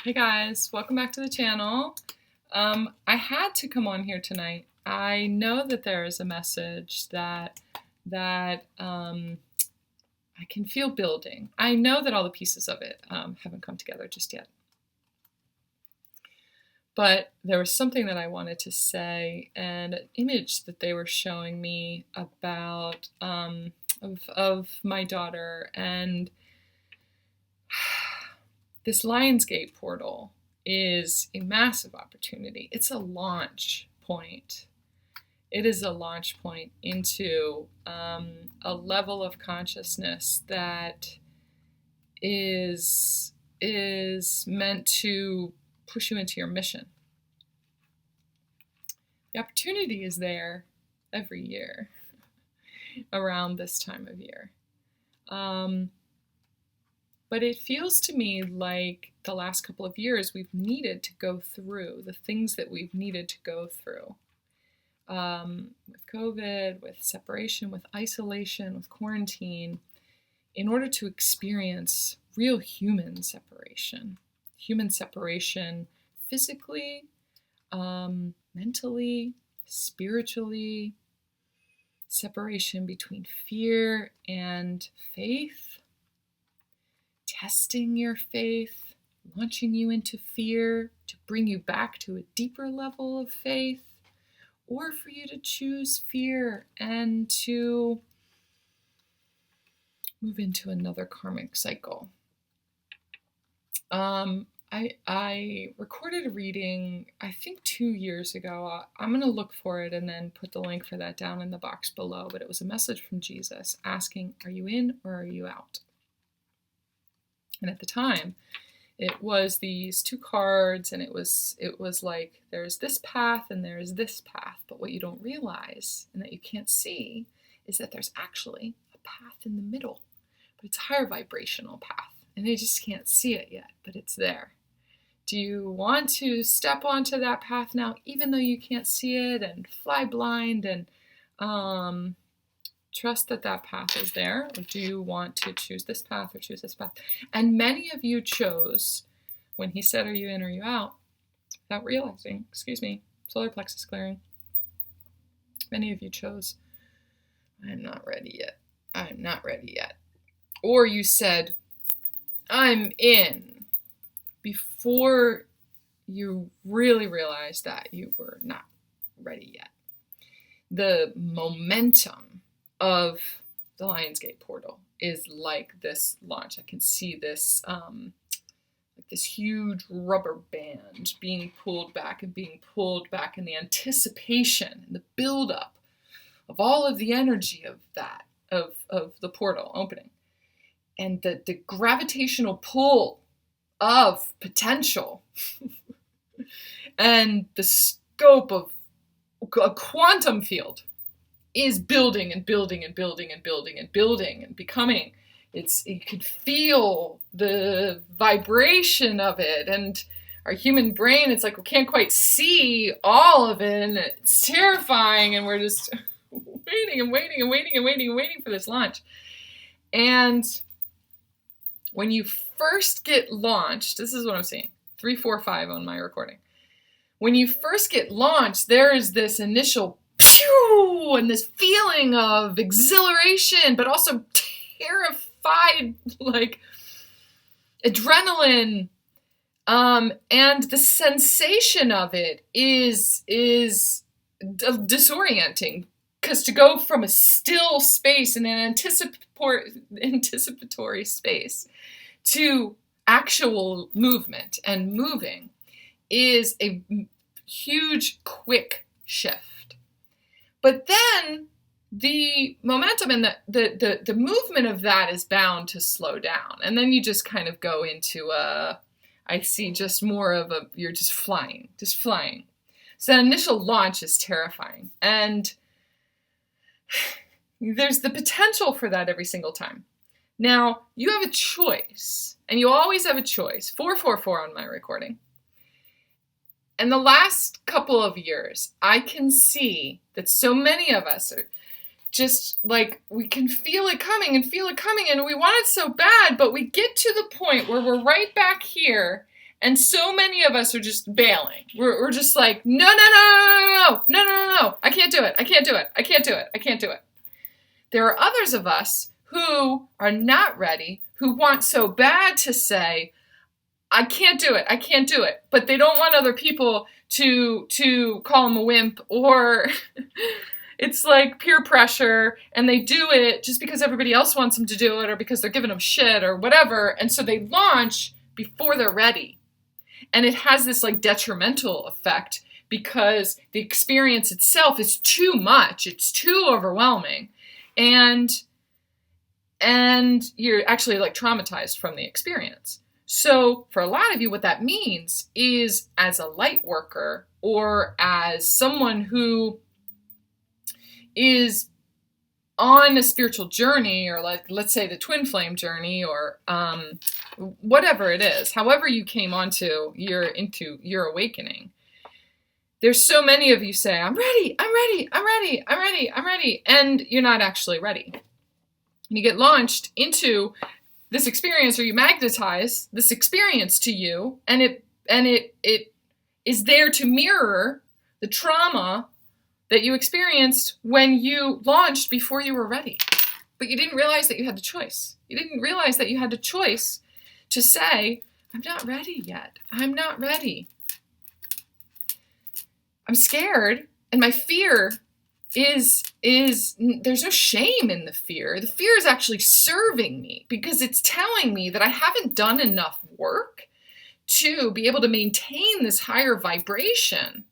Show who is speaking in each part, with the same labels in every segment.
Speaker 1: Hey guys, welcome back to the channel. I had to come on here tonight. I know that there is a message that I can feel building. I know that all the pieces of it haven't come together just yet. But there was something that I wanted to say, and an image that they were showing me about of my daughter, and this Lionsgate portal is a massive opportunity. It's a launch point. It is a launch point into a level of consciousness that is meant to push you into your mission. The opportunity is there every year around this time of year. But it feels to me like the last couple of years we've needed to go through the things that we've needed to go through. With COVID, with separation, with isolation, with quarantine, in order to experience real human separation physically, mentally, spiritually, separation between fear and faith, testing your faith, launching you into fear to bring you back to a deeper level of faith, or for you to choose fear and to move into another karmic cycle. I recorded a reading, I think 2 years ago. I'm going to look for it and then put the link for that down in the box below. But it was a message from Jesus asking, are you in or are you out? And at the time, it was these two cards, and it was like, there's this path and there's this path. But what you don't realize and that you can't see is that there's actually a path in the middle. But it's a higher vibrational path. And you just can't see it yet, but it's there. Do you want to step onto that path now, even though you can't see it, and fly blind and trust that that path is there? Or do you want to choose this path or choose this path? And many of you chose, when he said, are you in or are you out, without realizing, solar plexus clearing, many of you chose, I'm not ready yet. I'm not ready yet. Or you said, I'm in, before you really realized that you were not ready yet. The momentum of the Lionsgate portal is like this launch. I can see this like this huge rubber band being pulled back and being pulled back, in the anticipation and the buildup of all of the energy of that, of the portal opening. And the gravitational pull of potential and the scope of a quantum field is building and building and building and building and building and becoming. You could feel the vibration of it, and our human brain, it's like we can't quite see all of it, and it's terrifying, and we're just waiting and waiting and waiting and waiting and waiting for this launch. And when you first get launched, this is what I'm seeing, 3, 4, 5 on my recording. When you first get launched, there is this initial pew and this feeling of exhilaration, but also terrified, like adrenaline. And the sensation of it is disorienting, because to go from a still space in an anticipatory space to actual movement and moving is a huge, quick shift. But then the momentum and the movement of that is bound to slow down. And then you just kind of go into I see just more of you're just flying. So that initial launch is terrifying. And there's the potential for that every single time. Now, you have a choice, and you always have a choice. 444 on my recording. And the last couple of years, I can see that so many of us are just like, we can feel it coming, and we want it so bad, but we get to the point where we're right back here, And so many of us are just bailing. We're just like, no, no, no, no, no, no, no, no, no. I can't do it. I can't do it. I can't do it. I can't do it. There are others of us who are not ready, who want so bad to say, I can't do it. I can't do it. But they don't want other people to call them a wimp, or it's like peer pressure, and they do it just because everybody else wants them to do it, or because they're giving them shit or whatever. And so they launch before they're ready. And it has this like detrimental effect because the experience itself is too much. It's too overwhelming. And you're actually like traumatized from the experience. So for a lot of you, what that means is, as a light worker, or as someone who is on a spiritual journey, or like, let's say the twin flame journey, or whatever it is, however you came into your awakening, there's so many of you say, I'm ready, I'm ready, I'm ready, I'm ready, I'm ready, and you're not actually ready. And you get launched into this experience, or you magnetize this experience to you, and it is there to mirror the trauma that you experienced when you launched before you were ready. But you didn't realize that you had the choice. You didn't realize that you had the choice to say, I'm not ready yet. I'm not ready. I'm scared, and my fear is there's no shame in the fear. The fear is actually serving me, because it's telling me that I haven't done enough work to be able to maintain this higher vibration.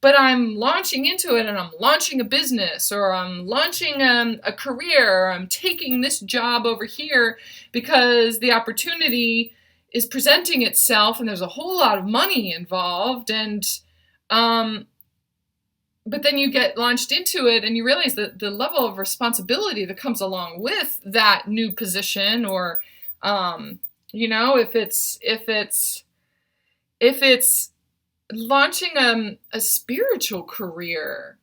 Speaker 1: But I'm launching into it, and I'm launching a business, or I'm launching a career, or I'm taking this job over here because the opportunity is presenting itself, and there's a whole lot of money involved, and but then you get launched into it, and you realize that the level of responsibility that comes along with that new position, or if it's launching a spiritual career,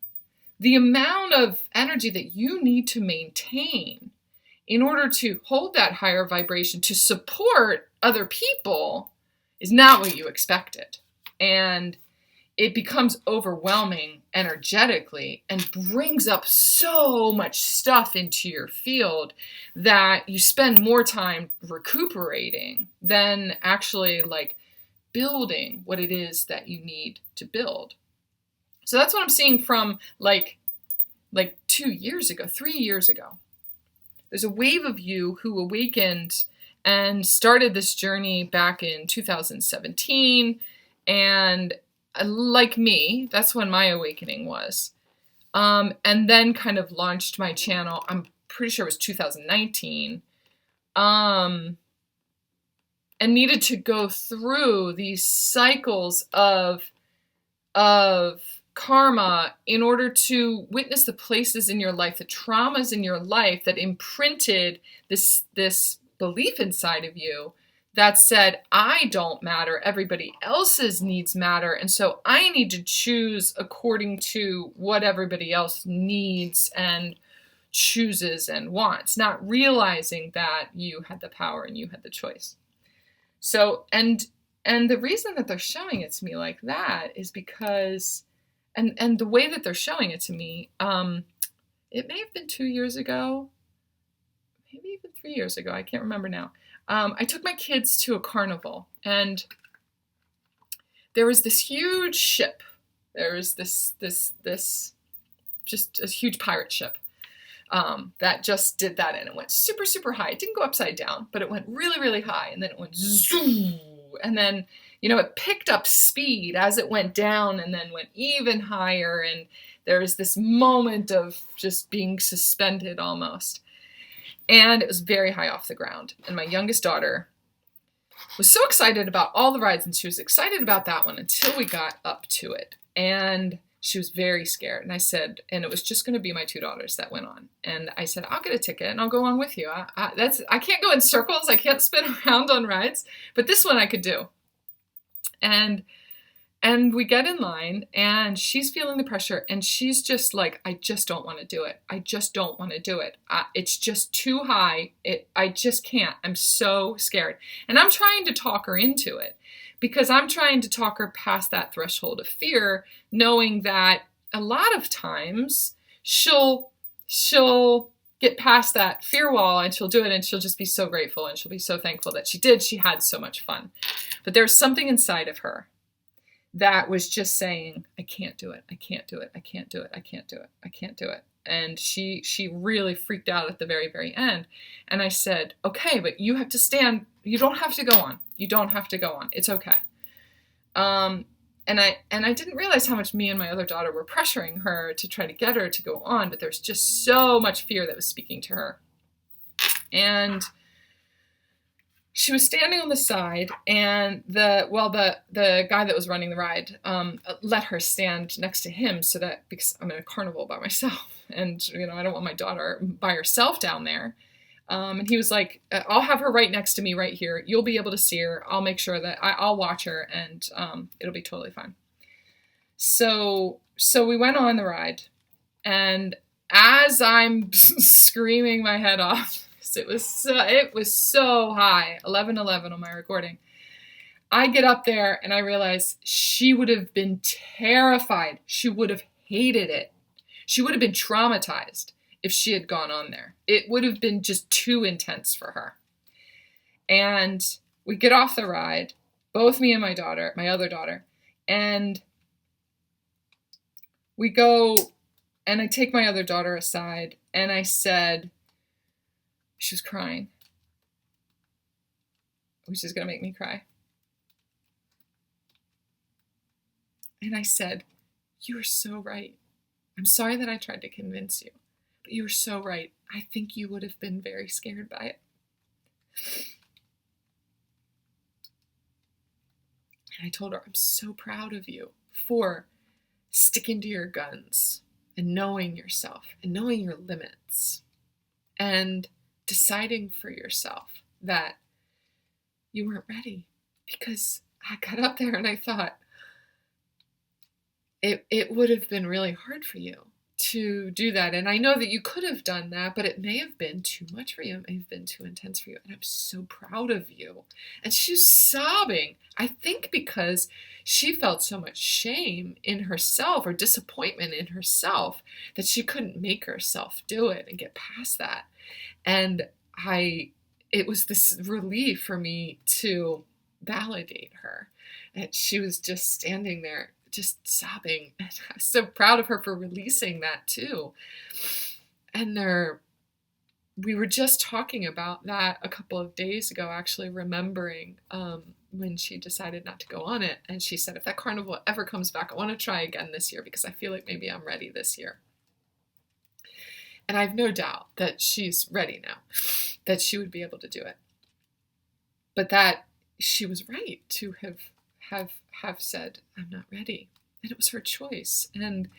Speaker 1: the amount of energy that you need to maintain in order to hold that higher vibration to support other people is not what you expected. And it becomes overwhelming energetically, and brings up so much stuff into your field that you spend more time recuperating than actually like building what it is that you need to build. So that's what I'm seeing from like 2 years ago, 3 years ago. There's a wave of you who awakened and started this journey back in 2017. And like me, that's when my awakening was. And then kind of launched my channel, I'm pretty sure it was 2019. And needed to go through these cycles of karma in order to witness the places in your life, the traumas in your life that imprinted this belief inside of you that said, I don't matter, everybody else's needs matter, and so I need to choose according to what everybody else needs and chooses and wants, not realizing that you had the power and you had the choice. So, and the reason that they're showing it to me like that is because, and the way that they're showing it to me, it may have been 2 years ago, maybe even 3 years ago, I can't remember now. I took my kids to a carnival, and there was this huge ship. There was this just a huge pirate ship that just did that, and it went super, super high. It didn't go upside down, but it went really, really high, and then it went zoom, and then, it picked up speed as it went down, and then went even higher, and there was this moment of just being suspended almost. And it was very high off the ground. And my youngest daughter was so excited about all the rides, and she was excited about that one until we got up to it. And she was very scared. And I said, and it was just going to be my 2 daughters that went on. And I said, I'll get a ticket and I'll go on with you. I can't go in circles. I can't spin around on rides, but this one I could do. And And we get in line and she's feeling the pressure and she's just like, I just don't want to do it. I just don't want to do it. It's just too high. I just can't. I'm so scared. And I'm trying to talk her into it because I'm trying to talk her past that threshold of fear, knowing that a lot of times she'll get past that fear wall and she'll do it and she'll just be so grateful and she'll be so thankful that she did. She had so much fun. But there's something inside of her that was just saying, I can't do it. I can't do it. I can't do it. I can't do it. I can't do it. And she really freaked out at the very, very end. And I said, okay, but you have to stand. You don't have to go on. You don't have to go on. It's okay. And I didn't realize how much me and my other daughter were pressuring her to try to get her to go on, but there's just so much fear that was speaking to her. And she was standing on the side, and the guy that was running the ride let her stand next to him so that, because I'm in a carnival by myself, and I don't want my daughter by herself down there. And he was like, I'll have her right next to me right here. You'll be able to see her. I'll make sure that I'll watch her, and it'll be totally fine. So we went on the ride, and as I'm screaming my head off, it was so high, 11:11 on my recording. I get up there and I realize she would have been terrified. She would have hated it. She would have been traumatized if she had gone on there. It would have been just too intense for her. And we get off the ride, both me and my other daughter, and we go, and I take my other daughter aside and I said, she was crying, which is going to make me cry. And I said, you are so right. I'm sorry that I tried to convince you, but you were so right. I think you would have been very scared by it. And I told her, I'm so proud of you for sticking to your guns and knowing yourself and knowing your limits and deciding for yourself that you weren't ready. Because I got up there and I thought it would have been really hard for you to do that. And I know that you could have done that, but it may have been too much for you. It may have been too intense for you. And I'm so proud of you. And she's sobbing, I think because she felt so much shame in herself or disappointment in herself that she couldn't make herself do it and get past that. And it was this relief for me to validate her. And she was just standing there, just sobbing. And I was so proud of her for releasing that too. And we were just talking about that a couple of days ago, actually remembering when she decided not to go on it. And she said, if that carnival ever comes back, I want to try again this year because I feel like maybe I'm ready this year. And I have no doubt that she's ready now, that she would be able to do it. But that she was right to have said, I'm not ready. And it was her choice. And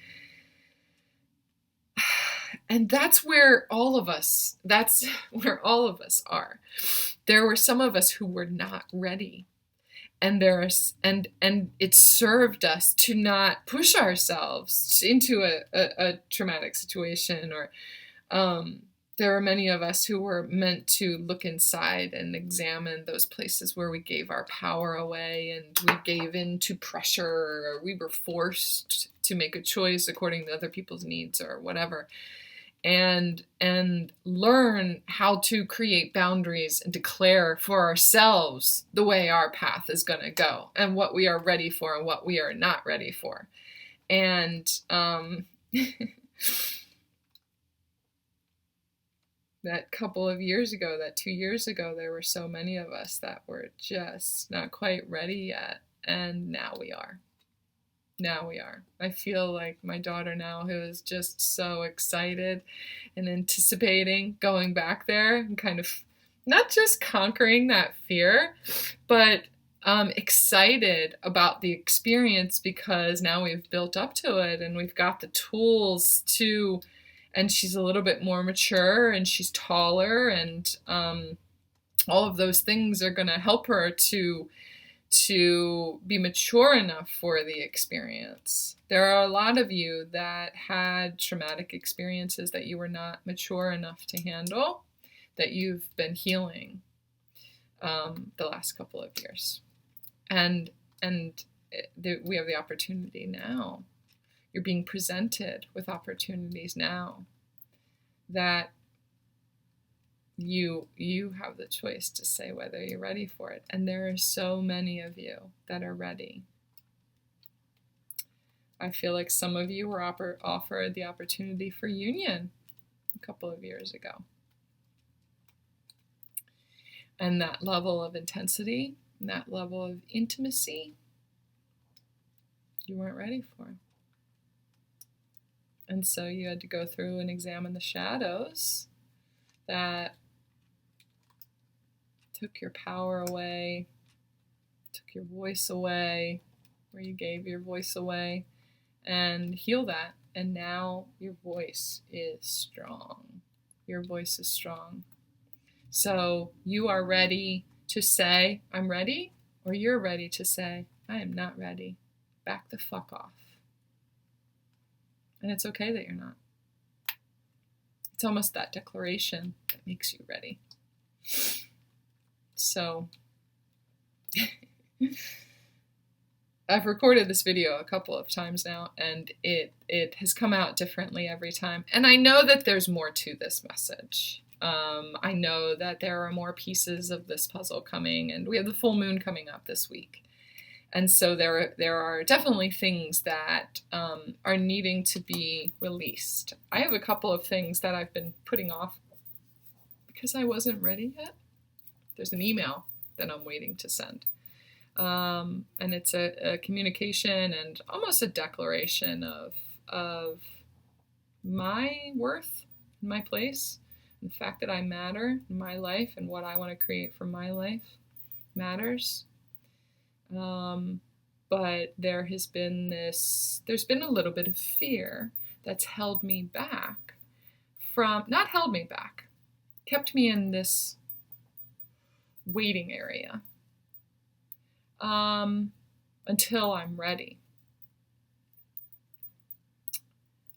Speaker 1: that's where all of us are. There were some of us who were not ready. And it served us to not push ourselves into a traumatic situation, or there were many of us who were meant to look inside and examine those places where we gave our power away and we gave in to pressure, or we were forced to make a choice according to other people's needs or whatever. And learn how to create boundaries and declare for ourselves the way our path is going to go and what we are ready for and what we are not ready for. And that couple of years ago, that 2 years ago, there were so many of us that were just not quite ready yet. And now we are. Now we are. I feel like my daughter now, who is just so excited and anticipating going back there and kind of not just conquering that fear, but excited about the experience because now we've built up to it and we've got the tools to, and she's a little bit more mature and she's taller, and all of those things are going to help her to to be mature enough for the experience. There are a lot of you that had traumatic experiences that you were not mature enough to handle, that you've been healing the last couple of years. And we have the opportunity now. You're being presented with opportunities now that you have the choice to say whether you're ready for it. And there are so many of you that are ready. I feel like some of you were offered the opportunity for union a couple of years ago. And that level of intensity, and that level of intimacy, you weren't ready for. And so you had to go through and examine the shadows that took your power away, took your voice away, where you gave your voice away, and heal that. And now your voice is strong. Your voice is strong. So you are ready to say, I'm ready, or you're ready to say, I am not ready. Back the fuck off. And it's okay that you're not. It's almost that declaration that makes you ready. So I've recorded this video a couple of times now, and it has come out differently every time. And I know that there's more to this message. I know that there are more pieces of this puzzle coming, and we have the full moon coming up this week. And so there are definitely things that are needing to be released. I have a couple of things that I've been putting off because I wasn't ready yet. There's an email that I'm waiting to send. And it's a communication and almost a declaration of my worth, my place, and the fact that I matter in my life and what I want to create for my life matters. But there's been a little bit of fear that's held me back kept me in this waiting area, until I'm ready.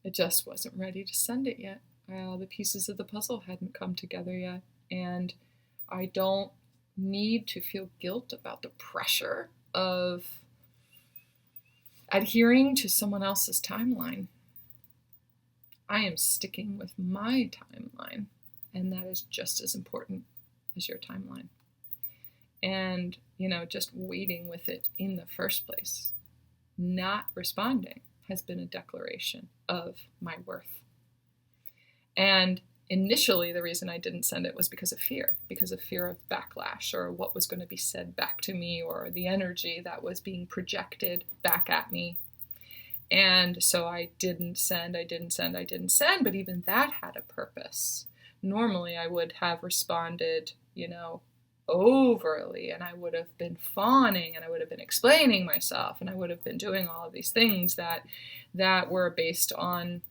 Speaker 1: It just wasn't ready to send it yet. The pieces of the puzzle hadn't come together yet, and I don't need to feel guilt about the pressure of adhering to someone else's timeline. I am sticking with my timeline, and that is just as important as your timeline. And, just waiting with it in the first place, not responding, has been a declaration of my worth. And initially, the reason I didn't send it was because of fear of backlash, or what was going to be said back to me, or the energy that was being projected back at me. And so I didn't send, but even that had a purpose. Normally, I would have responded, overly, and I would have been fawning, and I would have been explaining myself, and I would have been doing all of these things that were based on,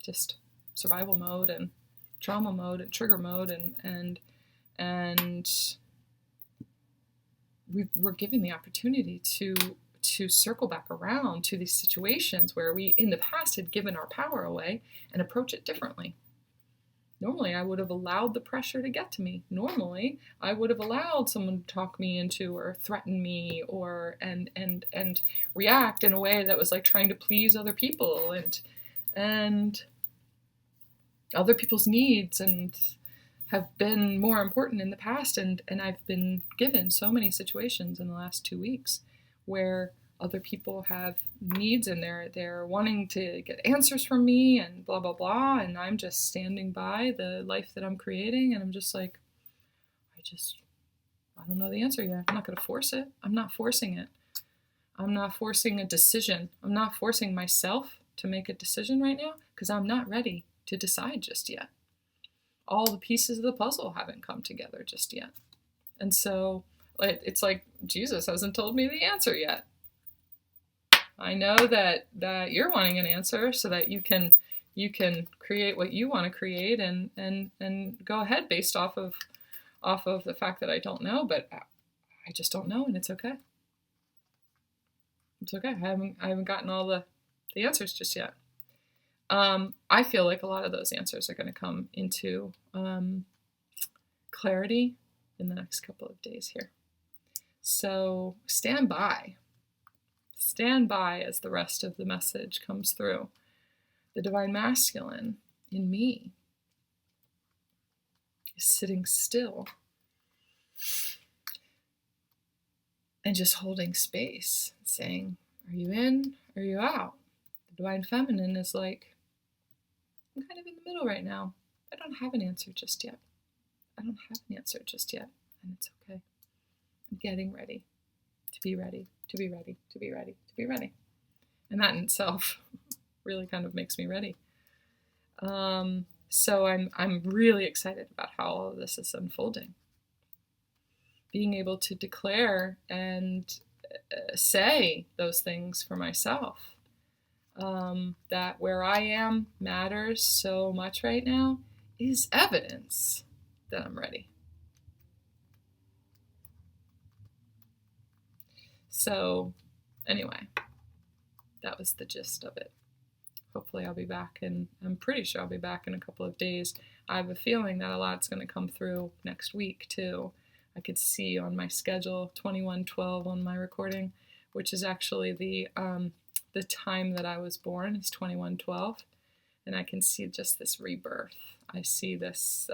Speaker 1: just survival mode and trauma mode and trigger mode, and we're given the opportunity to circle back around to these situations where we in the past had given our power away and approach it differently. Normally, I would have allowed the pressure to get to me. Normally, I would have allowed someone to talk me into or threaten me or and react in a way that was like trying to please other people and other people's needs, and have been more important in the past. And I've been given so many situations in the last 2 weeks where other people have needs and they're wanting to get answers from me and blah, blah, blah. And I'm just standing by the life that I'm creating. And I'm just like, I don't know the answer yet. I'm not going to force it. I'm not forcing it. I'm not forcing a decision. I'm not forcing myself to make a decision right now because I'm not ready to decide just yet. All the pieces of the puzzle haven't come together just yet. And so it's like Jesus hasn't told me the answer yet. I know that you're wanting an answer so that you can create what you want to create and go ahead based off of the fact that I don't know, but I just don't know, and it's okay. It's okay. I haven't gotten all the answers just yet. I feel like a lot of those answers are going to come into clarity in the next couple of days here. So stand by. Stand by as the rest of the message comes through. The divine masculine in me is sitting still and just holding space, saying, are you in? Are you out? The divine feminine is like, I'm kind of in the middle right now. I don't have an answer just yet. And it's okay. I'm getting ready to be ready, to be ready, to be ready, to be ready. And that in itself really kind of makes me ready. So I'm really excited about how all of this is unfolding. Being able to declare and say those things for myself. That where I am matters so much right now is evidence that I'm ready. So anyway, that was the gist of it. Hopefully I'll be back, and I'm pretty sure I'll be back in a couple of days. I have a feeling that a lot's going to come through next week too. I could see on my schedule 2112 on my recording, which is actually the time that I was born is 2112, and I can see just this rebirth. I see this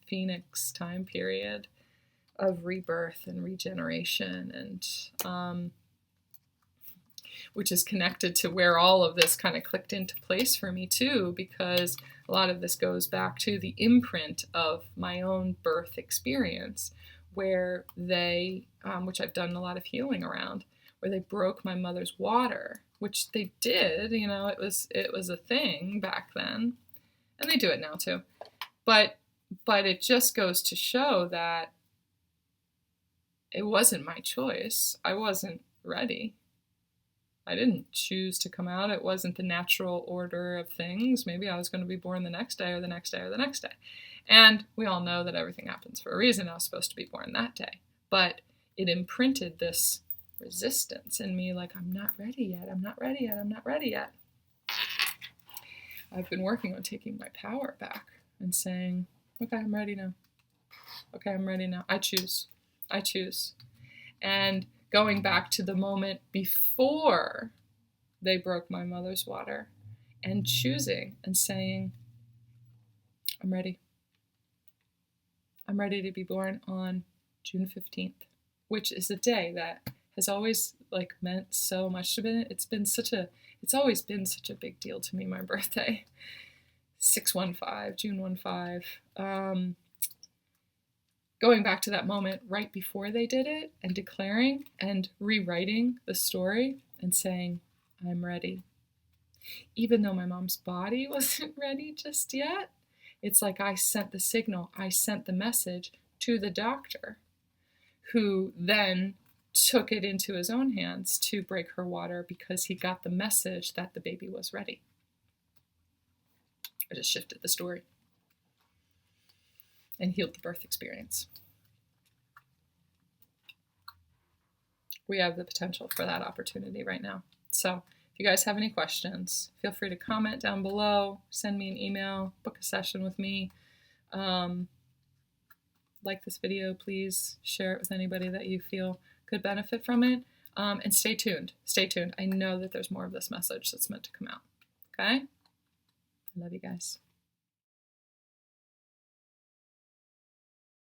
Speaker 1: Phoenix time period of rebirth and regeneration, and which is connected to where all of this kind of clicked into place for me too, because a lot of this goes back to the imprint of my own birth experience, where they, which I've done a lot of healing around, where they broke my mother's water, which they did, you know, it was a thing back then, and they do it now too. But it just goes to show that it wasn't my choice. I wasn't ready. I didn't choose to come out. It wasn't the natural order of things. Maybe I was going to be born the next day or the next day or the next day. And we all know that everything happens for a reason. I was supposed to be born that day. But it imprinted this resistance in me, like, I'm not ready yet. I'm not ready yet. I'm not ready yet. I've been working on taking my power back and saying, okay, I'm ready now. Okay, I'm ready now. I choose. I choose. And going back to the moment before they broke my mother's water and choosing and saying, I'm ready. I'm ready to be born on June 15th, which is a day that has always like meant so much to me. It's always been such a big deal to me, my birthday. 6/15, June 15. Going back to that moment right before they did it and declaring and rewriting the story and saying, I'm ready. Even though my mom's body wasn't ready just yet, it's like I sent the signal, I sent the message to the doctor, who then took it into his own hands to break her water because he got the message that the baby was ready. I just shifted the story and healed the birth experience. We have the potential for that opportunity right now. So if you guys have any questions, feel free to comment down below, send me an email, book a session with me. Like this video, please share it with anybody that you feel could benefit from it. And stay tuned. Stay tuned. I know that there's more of this message that's meant to come out. Okay? I love you guys.